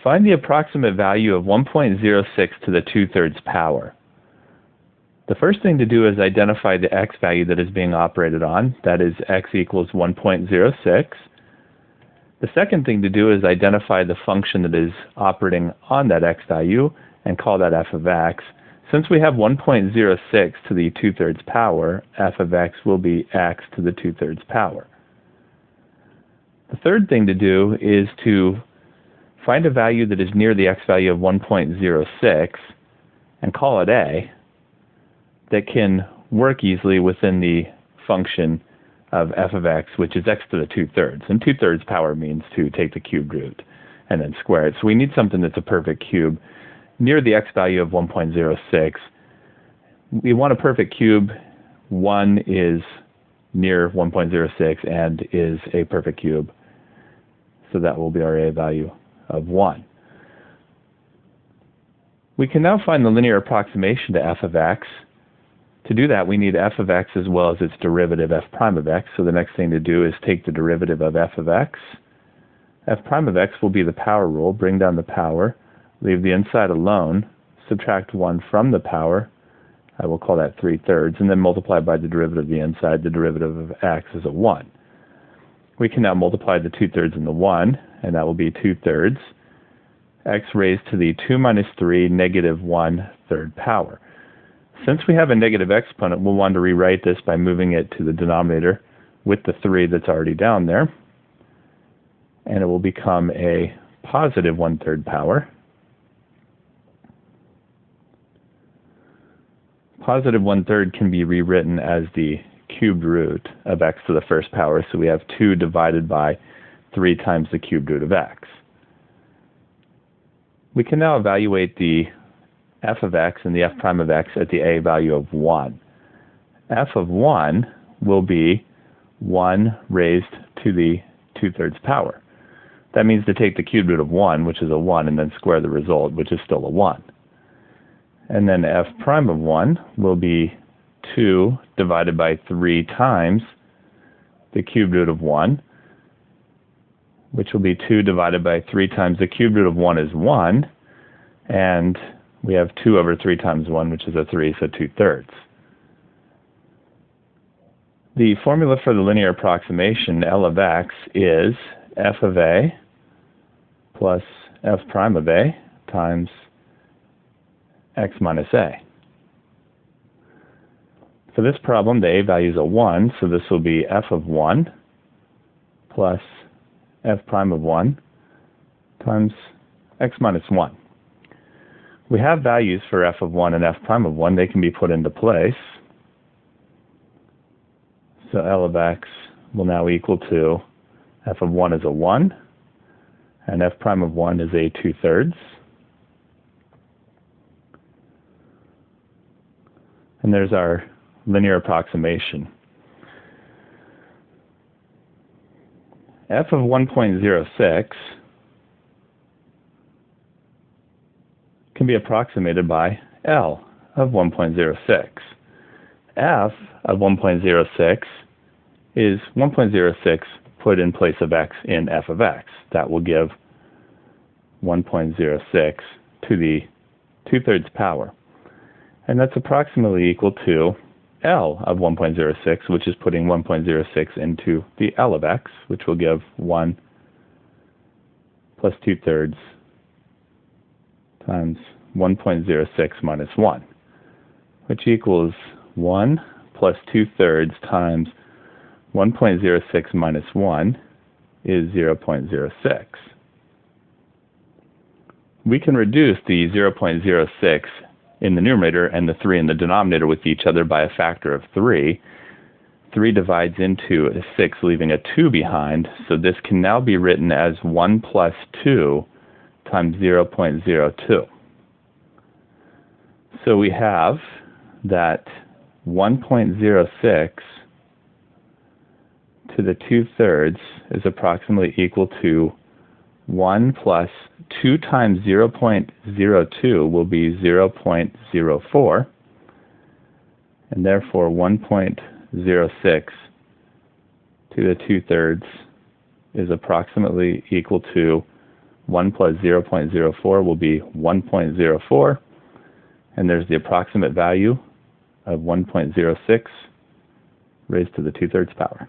Find the approximate value of 1.06 to the 2/3 power. The first thing to do is identify the x value that is being operated on. That is x equals 1.06. The second thing to do is identify the function that is operating on that x value and call that f of x. Since we have 1.06 to the 2/3 power, f of x will be x to the 2/3 power. The third thing to do is to find a value that is near the x value of 1.06 and call it a, that can work easily within the function of f of x, which is x to the 2/3. And 2/3 power means to take the cubed root and then square it. So we need something that's a perfect cube near the x value of 1.06. We want a perfect cube. 1 is near 1.06 and is a perfect cube. So that will be our a value of 1. We can now find the linear approximation to f of x. To do that, we need f of x as well as its derivative f prime of x. So the next thing to do is take the derivative of f of x. F prime of x will be the power rule. Bring down the power. Leave the inside alone. Subtract 1 from the power. I will call that 3/3. And then multiply by the derivative of the inside. The derivative of x is a 1. We can now multiply the 2/3 and the 1. And that will be 2/3. X raised to the 2 minus 3 negative 1/3 power. Since we have a negative exponent, we'll want to rewrite this by moving it to the denominator with the 3 that's already down there. And it will become a positive 1/3 power. Positive 1/3 can be rewritten as the cubed root of x to the first power. So we have 2 divided by 3 times the cubed root of x. We can now evaluate the f of x and the f prime of x at the a value of 1. F of 1 will be 1 raised to the 2/3 power. That means to take the cubed root of 1, which is a 1, and then square the result, which is still a 1. And then f prime of 1 will be 2 divided by 3 times the cubed root of 1, which will be 2 divided by 3 times the cubed root of 1 is 1, and we have 2 over 3 times 1, which is a 3, so 2/3. The formula for the linear approximation, L of x, is f of a plus f prime of a times x minus a. For this problem, the a value is a 1, so this will be f of 1 plus f prime of 1 times x minus 1. We have values for f of 1 and f prime of 1. They can be put into place. So L of x will now equal to f of 1 is a 1, and f prime of 1 is a 2/3. And there's our linear approximation. F of 1.06 can be approximated by L of 1.06. F of 1.06 is 1.06 put in place of x in f of x. That will give 1.06 to the 2/3 power. And that's approximately equal to L of 1.06, which is putting 1.06 into the L of x, which will give 1 plus 2/3 times 1.06 minus 1, which equals 1 plus 2/3 times 1.06 minus 1 is 0.06. We can reduce the 0.06 in the numerator and the 3 in the denominator with each other by a factor of 3. 3 divides into a 6, leaving a 2 behind, so this can now be written as 1 plus 2 times 0.02. So we have that 1.06 to the 2/3 is approximately equal to 1 plus 2 times 0.02 will be 0.04, and therefore 1.06 to the 2/3 is approximately equal to 1 plus 0.04 will be 1.04, and there's the approximate value of 1.06 raised to the 2/3 power.